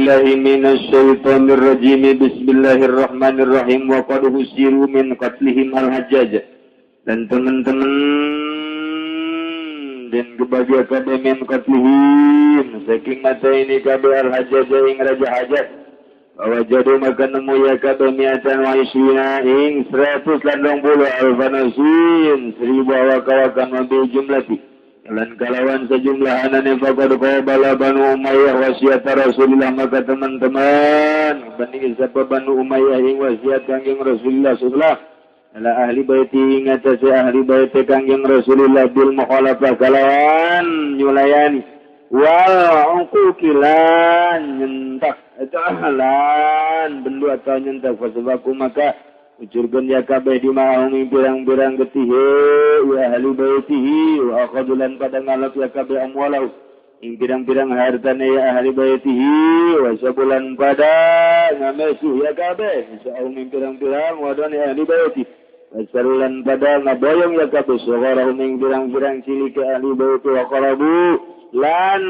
billahi minasyaitonir rajim. Bismillahirrahmanirrahim. Wa qad husiru min qatlihim al-Hajjaj. Dan teman-teman dan kebahagia kabeh min qatlihim saking mata ini kabeh al-Hajjaj ing Raja Hajjaj. Bahwa jadu maka nemu ya kabeh miatan wa isyina ing 120 alfanasin 1000 awak-awakan wabil jumlati. Dan kalawan sejumlah anane faqad qabala Banu Umayyah wasiat Rasulullah, maka teman-teman banding siapa Banu Umayyah ing wasiat kangjeng Rasulullah sallallahu ala ahli baiti ing atase ahli bait kangjeng Rasulullah bil mukhalafah kalawan nyulayani wal uquqilan nyentak atalan bendu atau nyentak fasabaku maka ucurkan ya kabeh di maungi birang-birang getihe ya ahli baitihi wa aqadulan pada ngalap ya kabeh amwalau ing birang-birang hartane ya ahli baitihi wa sabulan pada ngamesuh ya kabeh saungi birang-birang wadane ahli baiti wa sarulan pada ngaboyong ya kabeh sawarahum ing birang-birang cilik ya ahli baiti wa qarabu lan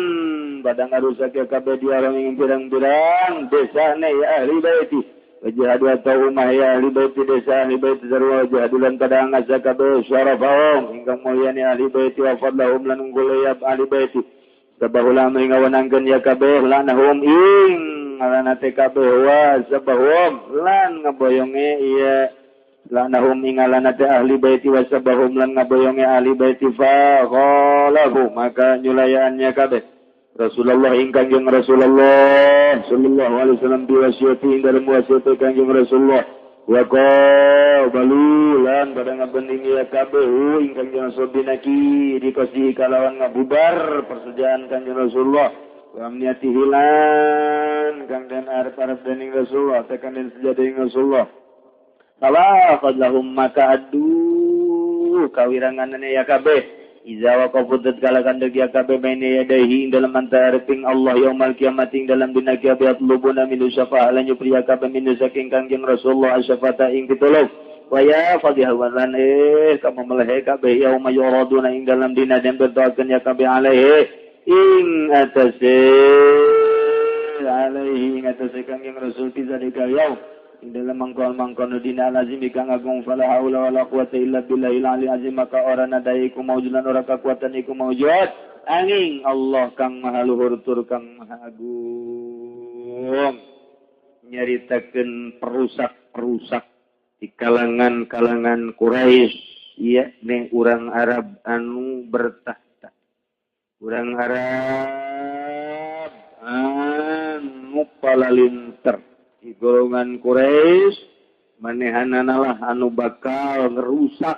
pada ngarusak ya kabeh diarang ing birang-birang desane ya ahli baiti wajahadu atau umah ya ahli baiti desa ahli baiti zarwa wajahadulan pada angasa kabeh syarafahum hinggang mulyani ahli baiti wa fadlahum lan unggul ya ahli baiti sabahulama hingga wanangkan ya kabeh lanahum ing alanate kabeh wa sabahum lan ngaboyonge ya lanahum ing alanate ahli baiti wa sabahum lan ngaboyonge ahli baiti fa qalahu maka nyulayaannya kabeh Rasulullah ingkang yang Rasulullah sallallahu alaihi wasallam diwasiati dalam wasiat kanjeng Rasulullah wa qabalulan pada ngabending ya kabeh ingkang yang sobinaki dikasihi kalawan ngabubar persediaan kanjeng Rasulullah wa amniati hilan kang dan arep-arep dening Rasulullah tekan den sejadah ing Rasulullah kala qadlahum maka adu kawiranganane ya kabeh iza wa qafudat kalakan degi akabe baina yadayhi dalam antareping Allah yaumal kiamat ing dalam dina kiamat lubuna min syafa'a lan yupri akabe min saking kangjeng Rasulullah syafata ing pitulung wa ya fadhihawan kamu melehe kabeh yauma yuraduna ing dalam dina den berdoakeun ya kabeh alaihi ing atase alaihi ing atase kangjeng Rasul bizalika yaum ing dalam mangkon dina lazim ikang agung fala haula wala quwata illa billahil ali azim maka ora nadai iku maujudan ora kekuatan iku maujud angin Allah kang maha luhur tur kang maha agung nyaritakeun perusak di kalangan Quraisy iya ne urang Arab anu bertahta urang Arab anu palalinter di golongan Quraisy manehanana anu bakal ngerusak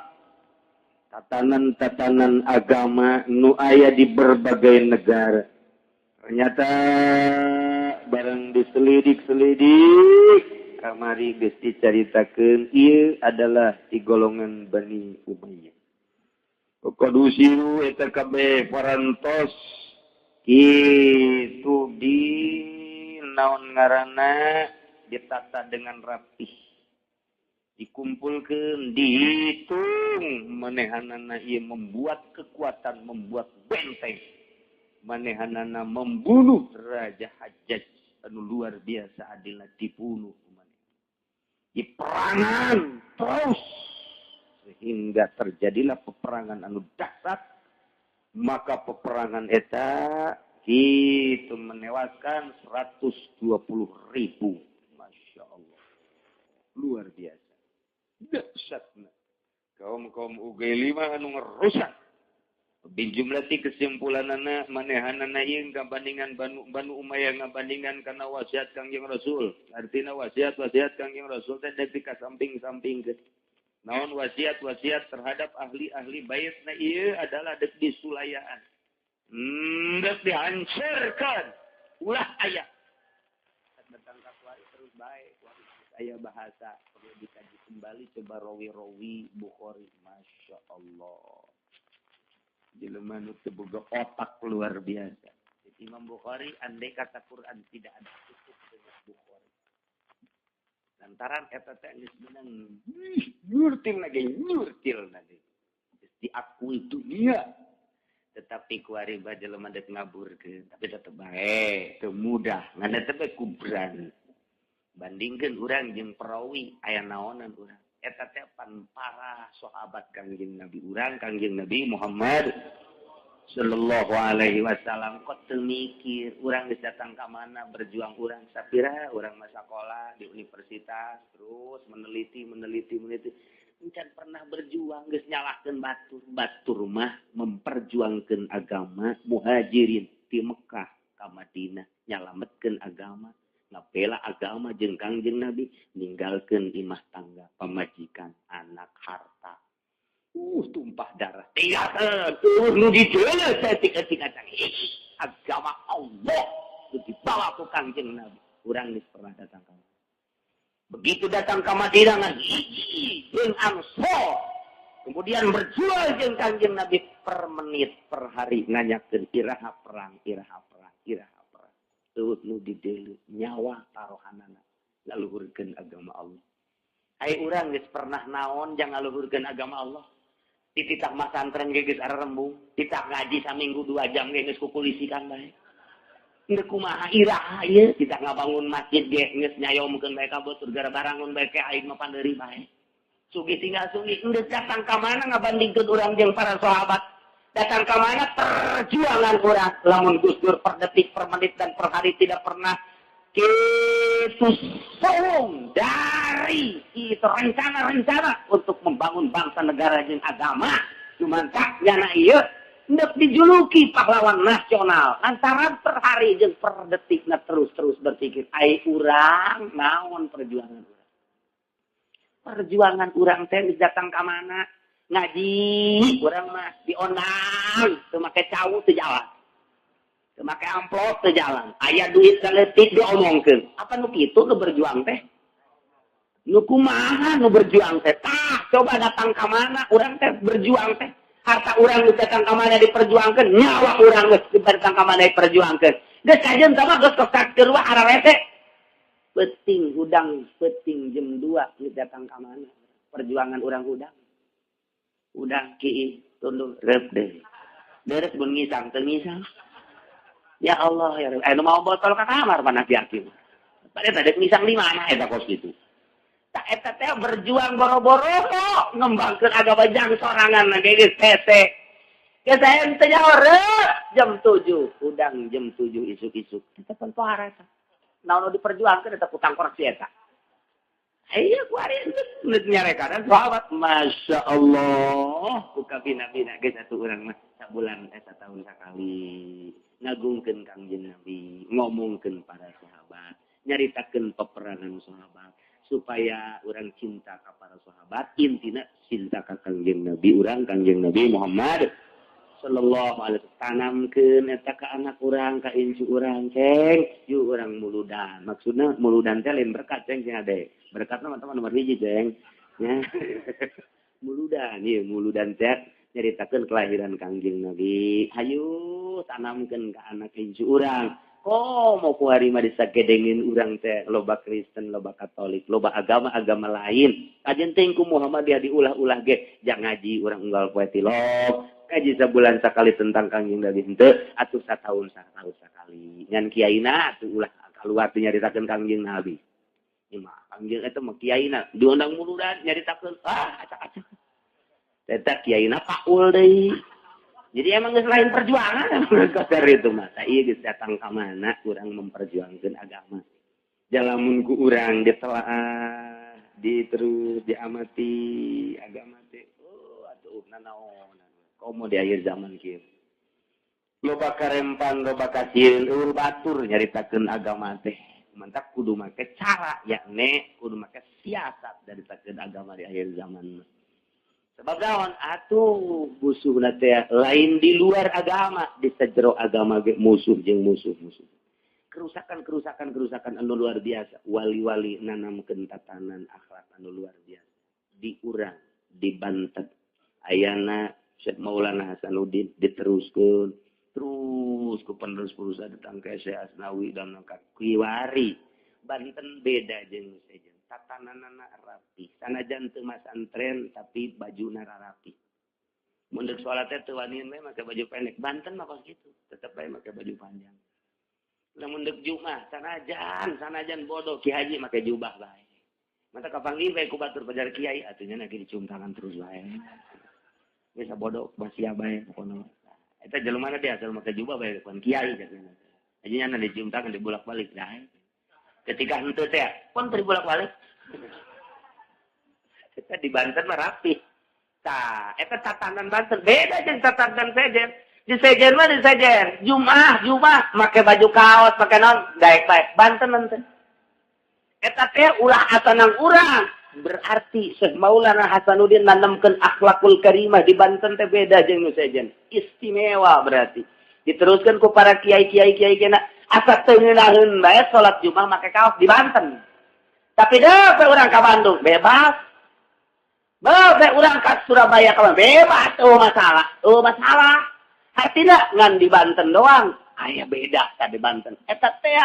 tatanan-tatanan agama nu aya di berbagai negara. Ternyata bareng diselidik kamari geus dicaritakeun ieu adalah di golongan Bani Umayyah. Qadusiru eta kabeh parantos kitu di naon ngaranna ditata dengan rapih dikumpulkan dihitung manehanana ieu membuat kekuatan membuat benteng manehanana membunuh Raja Hajjaj anu luar biasa adilna dibunuh diperangan terus sehingga terjadilah peperangan anu dahsyat maka peperangan eta itu menewaskan 120.000 Masya Allah luar biasa dahsyatna kaum UG5 anu ngerusak bin jumlati kesimpulanana manehanana ieu kabandingan Banu Umayyah ngabandingan kana wasiat kangjeng Rasul artina wasiat kangjeng Rasul teh dikasamping-sampingkeun naon wasiat terhadap ahli bait na ieu adalah deuk disulayaan hendak dihancurkan ulah ayat tentang kakuari terus baik ayat bahasa perlu dikaji kembali coba rawi Bukhari Masya Allah jelema nu teu boga otak luar biasa Imam Bukhari andai kata Quran tidak ada cukup dengan Bukhari lantaran eta teh geus menang nyurtil lagi diakui dunia tapi kuari bae jelema dek ngaburkeun tapi tetep bae teu mudah ngana teh bae kubran bandingkeun urang jeung perawi aya naonan urang eta teh pan para sahabat Kangjeng Nabi urang Kangjeng Nabi Muhammad sallallahu alaihi wasallam kok teu mikir urang geus datang ka mana berjuang urang sapira urang mah sakola di universitas terus meneliti encan pernah berjuang geus nyalahkeun batur mah memperjuangkeun agama muhajirin di Mekah ka Madinah nyalametkeun agama ngabela agama jeung Kangjeng Nabi ninggalkeun imah tangga pamajikan anak harta tumpah darah tinggalkeun nu dijeuleuh saeutik-eutik agama Allah dibawa ku Kangjeng Nabi urang geus pernah datang ka begitu datang ke Madinah ngahiji jeung Ansor kemudian berjual jeung Kangjeng Nabi per menit per hari nanyakeun iraha perang teu nu dideuleuh nyawa taruhanana ngaluhurkeun agama Allah ai urang geus pernah naon jang ngaluhurkeun agama Allah tititah masantren ge geus arerembung titah ngaji saminggu 2 jam ge geus kukulisikan bae nggak kumaha iraha ieu kita ngabangun masjid ge geus nyayomkeun bae ka batur gara barangun bae ke aing mah pandeuri bae sugi tinggal sugi geus datang ka mana ngabandingkeun urang jeung para sahabat datang ke mana perjuangan urang lamun Gus Dur per detik per menit dan per hari tidak pernah kitu soong dari itu rencana untuk membangun bangsa negara jeung agama cumantak nyana ieu hendak dijuluki pahlawan nasional antara per hari jeung per detik terus berpikir ai urang naon perjuangan urang teh datang ka mana ngaji urang mah diondang teu make cau teu jalan teu make amplop teu jalan aya duit saleutik diomongkeun apa nu kitu nu berjuang teh nu kumaha nu berjuang teh tah coba datang ka mana urang teh berjuang teh harta urang geus datang ka mana diperjuangkeun nyawa urang geus datang ka mana diperjuangkeun geus kajeun sama geus kokak keurwa ararete peuting hudang peuting jam 2 geus datang ka mana perjuangan urang udang kieu tunduk rep deui beres mun ngisang teu ngisang ya Allah ya Rabbi anu mau botol ka kamar panah yakin pada tadi ngisang di mana eta kos kitu tak eta teh berjuang boro-boro kok ngembangkeun agama jang sorangan ge geus tete geus aya teh jam 7 udang jam 7 isuk-isuk kita pun pohara eta naon diperjuangkeun eta kutang koreksi eta iya kuari neut nyarekan sahabat masya Allah buka bina-bina geus atuh urang mah sabulan tahun sakali ngagungkeun Kangjeng Nabi ngomongkeun para sahabat nyaritakeun peperangan sahabat supaya urang cinta ka para sahabat intina cinta ka Kangjeng Nabi urang Kangjeng Nabi Muhammad sallallahu alaihi wasallam tanamkeun eta ka anak urang ka incu urang ceng yu urang muludan maksudna muludan teh lain berkat ceng ade berkat teman-teman nomor 1 ceng nya muludan ieu muludan teh nyaritakeun kelahiran Kangjeng Nabi hayu tanamkeun ka anak incu urang mau kuari mah disagedengin urang teh loba Kristen loba Katolik loba agama lain kajen teh ku Muhammadiyah diulah-ulah ge jang ngaji urang unggal poe tilok kaji sebulan sekali tentang Kangjeng Nabi henteu atuh satahun sakali ngan kiaina atuh ulah kaluar teh nyaritakeun Kangjeng Nabi imah Kangjeng eta mah kiaina diundang muludan nyaritakeun acak-acak eta kiaina paul deui jadi emang geus lain perjuangan kasar itu mah ieu geus datang ka mana urang memperjuangkeun agama jalamun ku urang ditelaah terus diamati agama teh atuh nanaon komo di akhir zaman kieu loba karempan loba kasieun eur batur nyaritakeun agama teh mantak kudu make cara yakni kudu make siasat dari takeun agama di akhir zaman sebab naon atuh musuhna teh lain di luar agama di sajero agama ge musuh jeung musuh kerusakan anu luar biasa wali-wali nanamkeun tatanan akhlak anu luar biasa di urang di Banten ayana Syekh Maulana Hasanuddin diteruskeun terus ku penerus-penerus datang ke Syekh Asnawi dan ka Kiwari Banten beda jeung sejen tatananna rapi sanajan teu masantren tapi bajuna rapi Munduk sholatnya tuh wanian pakai baju pendek. Banten mah kos gitu. Tetap aja pakai baju panjang. Lah munduk Jumat, sanajan bodoh Ki Haji pakai jubah bae. Mata kapanggih bae ku batur pajar kiai atunya lagi dicium tangan terus bae. Bisa bodoh masih bae pokona. Eta jelema dia asal pakai jubah bae pan kiai katanya. Ajinya na dicium tangan dibulak-balik dah. Ketika henteu teh pun dibulak-balik. Kita di Banten mah rapi. Tah, eta tatanan Banten beda jeung tatanan Sejen. Di Sejen mah di Sejen, Jumat make baju kaos, make naon, daek-daek Banten teh. Eta teh ulah asanang urang. Berarti Syekh Maulana Hasanuddin nanamkeun akhlakul karimah di Banten teh beda jeung nu Sejen. Istimewa berarti. Diteruskan ku para kiai-kiai kena asa teu ngeunaheun bae salat Jumat make kaos di Banten. Tapi deh urang ka Bandung bebas. Bae urang ka Surabaya ka bebas, masalah. Artinya ngan di Banten doang, aya beda ka di Banten. Eta teh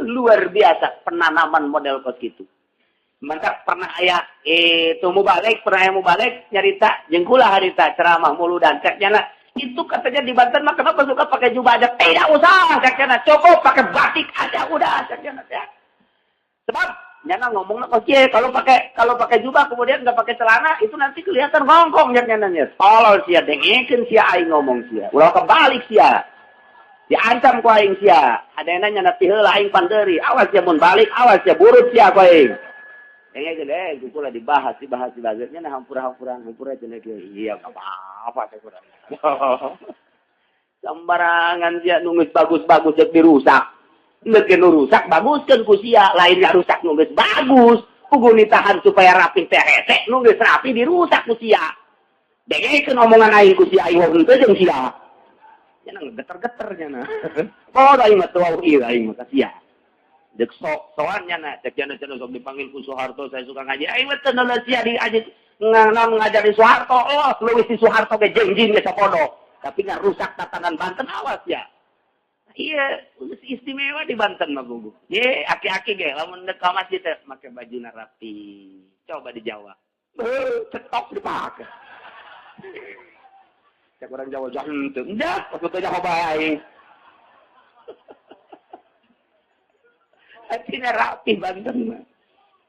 luar biasa penanaman model kos gitu. Mantap pernah aya mau balik nyarita jeung kula harita ceramah muludan cek nyana. Itu katanya di Banten mah kenapa suka pakai jubah aja? Tidak usah cek nyana, cukup pakai batik aja udah cek nyana teh. Sebab nyana ngomong kok cie kalau pakai jubah kemudian nggak pakai celana itu nanti kelihatan ngongkong nyananya. Tolol sia dengekeun sia aing ngomong sia. Ulah kebalik sia. Diancam ku aing sia. Adena nyana ti heula aing pandeuri. Awas sia mun balik, awas sia burut sia ku aing. Dengekeun kula dibahas nya hampura-hampuran cenah kieu. Iya enggak apa-apa teh kurang. Sembarangan sia nunggu bagus-bagus jeung dirusak. Nggak rusak, baguskan ku sia. Lainnya rusak nunggu bagus. Kugu ditahan supaya rapi teh hese. Nunggu rapi dirusak ku sia. Dengekeun omongan aing ku sia. Aing henteu jeung sia. Cenah geter-geter cenah. Oh, aing mah tuau ieu aing mah ka sia. Dek soan cenah. Cek cenah sok dipanggil ku Soeharto saya suka ngaji. Aing mah teu neuleut sia diaji ngajari Soeharto. Oh, leuwih si Soeharto ge jengjing ge sapodo. Tapi nggak rusak tatanan Banten awas ya. Iya, istimewa di Banten mah gugu. Ye, aki-aki ge lamun dek ka masjid teh make bajuna rapi. Coba di Jawa. Cetok dipake. Cek orang Jawa janten. Enggak, waktu Jawa bae. Artinya rapi Banten mah.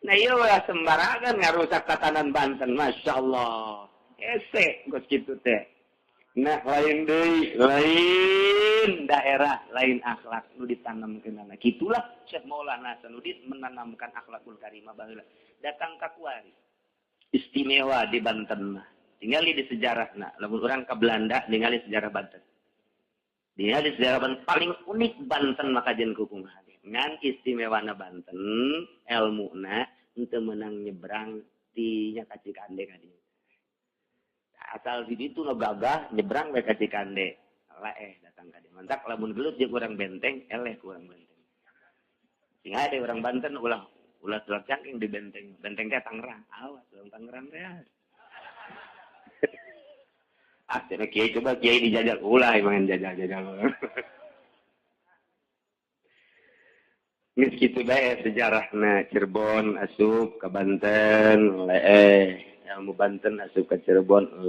Nah iya lah sembarangan ngarusak tatanan Banten. Masya Allah. Ese, kos gitu teh. Nah, lain daerah, lain akhlak nu ditanamkeun anak. Gitulah Syekh Maulana Hasanuddin menanamkan akhlakul karimah baheula. Datang ka kuari. Istimewa di Banten mah. Ningali di sejarahna. Lamun urang ka Belanda ningali sejarah Banten. Ningali sejarah Banten paling unik Banten maka jen kukumaha. Ngan istimewana Banten, elmuna henteu meunang nyebrang ti nya ka Cikande ka dieu. Asal di situ no gagah nyebrang we ka Cikande. Datang ka dieu. Mantak lamun gelut jeung urang benteng, eleh ku urang benteng. Sing ade urang Banten ulah tulak cangking di benteng. Benteng teh Tangerang. Awas urang Tangerang teh. Cenah kiai coba kiai dijajal ulah emang jajal. Geus kitu bae sejarahna Cirebon asup ka Banten ilmu Banten asup ke Cirebon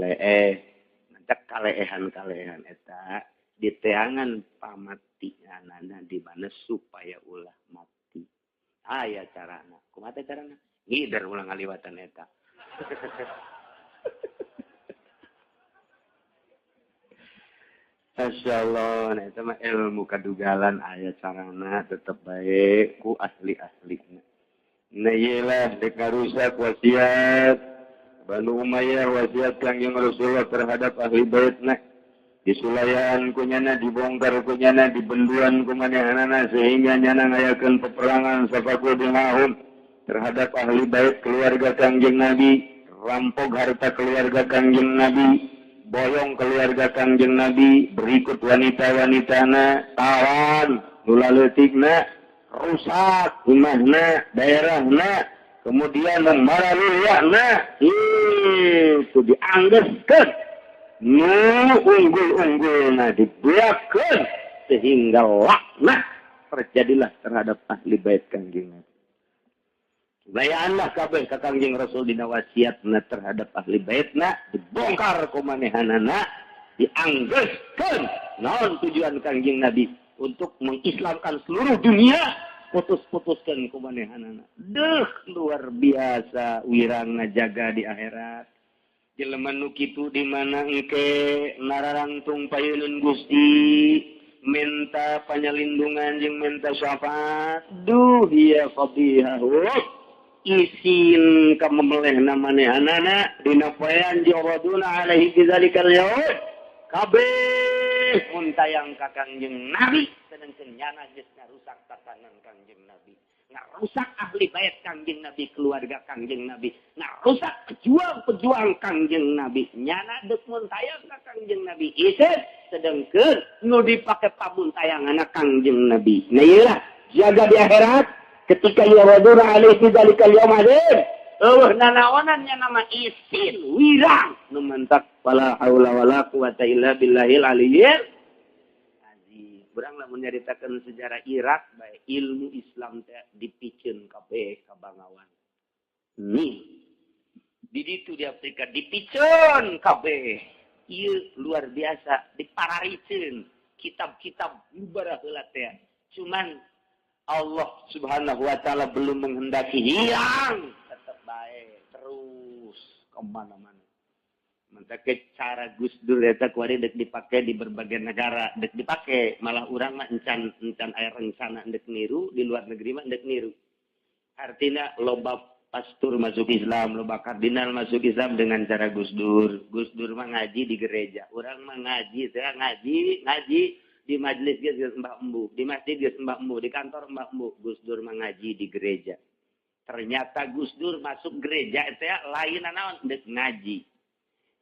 Mancak kaleehan eta diteangan pamatianana di mana supaya ulah mati. Aya carana. Kumaha teh carana? Ngider ulah ngaliwatan eta. Masyaallah, nah eta mah ilmu kadugalan aya carana tetep bae ku ahli-ahlina. Nah iyalah dek ngarusak wasiat Banu Umayyah wasiat Kangjeng Rasulullah terhadap ahli baitna. Disulayan kunyana, dibongkar kunyana, dibenduan kumanehanana sehingga nyana ngayakeun peperangan sapaku dimahum terhadap ahli bait keluarga Kangjeng Nabi, rampok harta keluarga Kangjeng Nabi, boyong keluarga Kangjeng Nabi, berikut wanita-wanitana, tawan, nula leutikna, rusak imahna, daerahna, kemudian maraliyahna itu dianggeskeun nu unggul-unggulna dibeakeun sehingga laknat terjadilah terhadap ahli bait Kangjeng Nabi. Bayaanlah kabeh ka Kangjeng Rasul dina wasiatna terhadap ahli baitna dibongkar ku manehanana dianggeuskeun naon tujuan Kangjeng Nabi untuk mengislamkan seluruh dunia putus-putuskeun ku manehanana. Deuh luar biasa wirang ngajaga di akhirat. Jelema nu kitu di mana engke nararangtung payeuneun Gusti minta panyalindungan jeung minta syafaat. Duh ieu fadihah isin ka memelehna manehanana dina poean jawaduna alaihi bizalikal yaum kabeh mun tayang ka Kangjeng Nabi sedengkeun nyana geus ngarusak tatanan Kangjeng Nabi ngarusak ahli bait Kangjeng Nabi keluarga Kangjeng Nabi ngarusak pejuang-pejuang Kangjeng Nabi nyana deuk mun tayang ka Kangjeng Nabi isin sedengkeun nu dipake pamuntayanganna Kangjeng Nabi nah ieulah jaga di akhirat ketika yawaduna alaihi zalikal yaum azim nanaonannya nama isin wirang nu mentak wala haula wala quwata illa billahil aliyyil azim urang lamun nyaritakeun sejarah Irak bae ilmu Islam teh dipikeun kabeh ka bangawan nih di ditu di Afrika dipikeun kabeh ieu luar biasa dipararikeun kitab-kitab ibarat heula teh cuman Allah Subhanahu wa taala belum menghendaki hilang, tetap baik terus kemana-mana. Mentake cara Gus Dur eta kuari dek dipake di berbagai negara, dek dipake malah urang mah encan aya rencana dek niru di luar negeri mah dek niru. Artinya loba pastor masuk Islam, loba kardinal masuk Islam dengan cara Gus Dur. Gus Dur mah ngaji di gereja, urang mah ngaji, saya ngaji di majelis geus Mbah Embu, di masjid geus Mbah Embu, di kantor Mbah Embu, Gus Dur mengaji di gereja. Ternyata Gus Dur masuk gereja itu ya lain naon dek ngaji.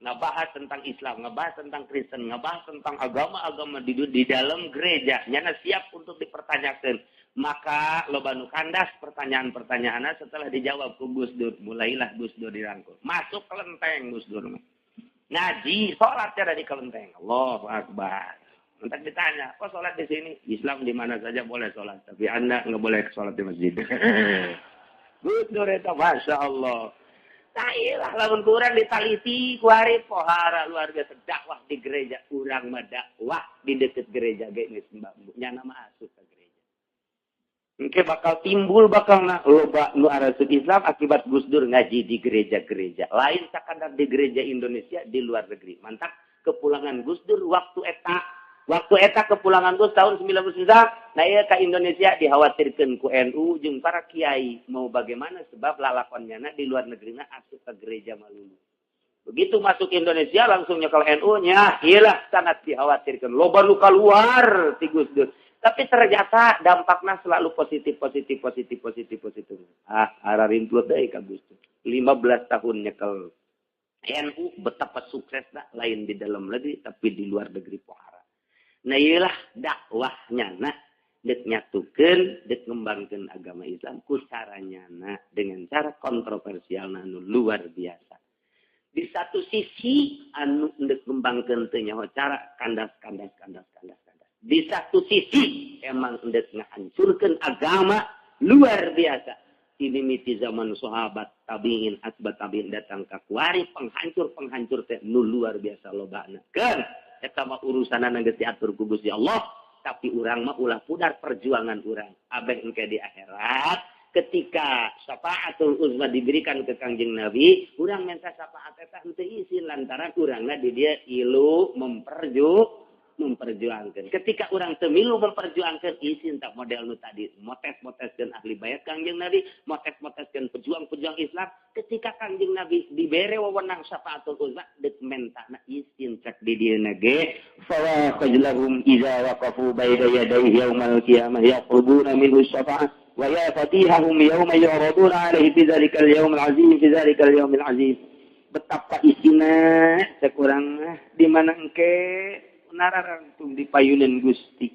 Ngebahas tentang Islam, ngebahas tentang Kristen, ngebahas tentang agama-agama di dalam gereja. Nyana siap untuk dipertanyakan. Maka loba nu kandas pertanyaan-pertanyaannya setelah dijawab ku Gus Dur, mulailah Gus Dur dirangkul. Masuk kelenteng Gus Dur. Ngaji, salat ada di kelenteng. Allahu Akbar. Entar ditanya, kok sholat di sini? Islam di mana saja boleh sholat, tapi Anda nggak boleh sholat di masjid. Gus Dur itu, Masya Allah. Nah iyalah, lamun kurang ditaliti, kuari pohara luar biasa dakwah di gereja, kurang mah dakwah di dekat gereja, gini sembah, nyana mah asup ke gereja. Mungkin bakal timbul loba nu arasuk Islam akibat Gus Dur ngaji di gereja-gereja. Lain sekadar di gereja Indonesia di luar negeri. Mantap kepulangan Gus Dur waktu eta kepulangan Gus tahun 99, nah iya ke Indonesia dikhawatirkan ku NU jeung para kiai mau bagaimana sebab lalakonnya di luar negeri asup ke gereja malulu. Begitu masuk Indonesia langsung nyekel NU-nya, iyalah sangat dikhawatirkan. Loba nu keluar ti Gus Dur. Tapi ternyata dampaknya selalu positif. Ararimplut deui ka Gus Dur. 15 tahun nyekel NU betapa suksesna lain di dalam negeri tapi di luar negeri pohara. Nah iyalah dakwahnya dek nyatukeun dek ngembangkeun agama Islam ku caranya dengan cara kontroversial anu luar biasa. Di satu sisi anu dek ngembangkeun teu nyaho cara kandas. Di satu sisi emang dek ngahancurkeun agama luar biasa. Ini miti zaman sahabat tabiin atba tabiin datang ka kuari penghancur teh nu luar biasa lobana. Kan eta mah urusanna geus diatur ku Gusti Allah, tapi urang mah ulah pudar perjuangan urang. Abeh engke di akhirat ketika syafaatul uzma diberikan ke Kangjeng Nabi, urang minta syafaat eta henteu izin lantaran urangna di dia ilu memperjuangkan. Ketika orang temilu memperjuangkan izin tak model nu tadi motes-moteskeun ahli bait Kangjeng Nabi, motes-moteskeun pejuang-pejuang Islam. Ketika Kangjeng Nabi dibere wewenang syafaatul uzma dek mentana izin cek di dieu ge fa qajlahum idza waqafu baina yadayhi yaumal qiyamah yaqrubuna minhu syafa'ah wa ya fatihahum yauma yuraduna alaihi fi dzalikal yaumil azim betapa isina cek urang di mana engke nararangtung di payunan Gusti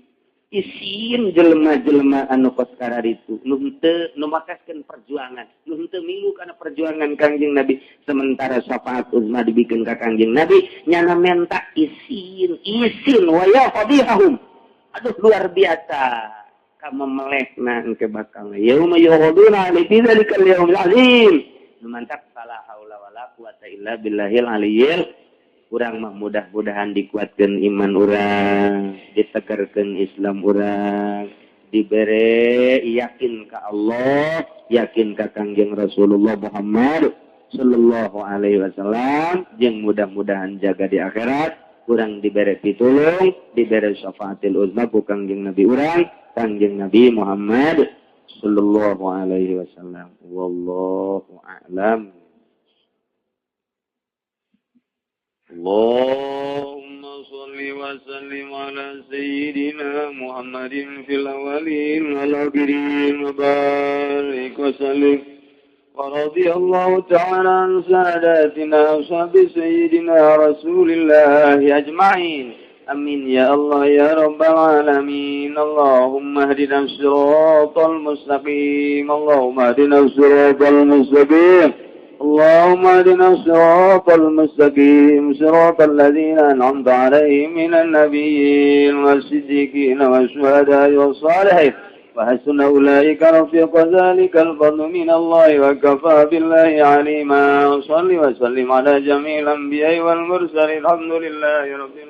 isin jelema-jelema anu koskara itu nu makaskeun perjuangan nu henteu milu kana perjuangan Kangjeng Nabi sementara syafaat uzma dibikeun ka Kangjeng Nabi nyana menta isin wa ya fadihahum aduh luar biasa memelehna engke bakal yauma yuraduna li dzalika al-yaumil azim mantap fala haula wala quwata illa billahil aliyyil urang mah mudah-mudahan dikuatkeun iman urang ditegarkeun Islam urang dibere yakin ka Allah yakin ka Kangjeng Rasulullah Muhammad sallallahu alaihi wasallam jeung mudah-mudahan jaga di akhirat urang dibere pitulung dibere syafaatil uzma ku Kangjeng Nabi urang Kangjeng Nabi Muhammad sallallahu alaihi wasallam wallahu a'lam. Allahumma shalli wa sallim ala sayyidina Muhammadin fil awwalin wal akhirin wa barik wa sallim wa radiyallahu ta'ala an sadatina ashabi sayyidina Rasulillah ajma'in amin ya Allah ya rabbal alamin Allahumma hdina siratal mustaqim Allahumma hdina siratal mustaqim اللهم اهدنا الصراط المستقيم صراط الذين أنعمت عليهم من النبيين والصديقين والشهداء والصالحين وحسن أولئك رفيقا ذلك الفضل من الله وكفى بالله عليما صل وسلم على جميع الأنبياء والمرسلين الحمد لله رب العالمين.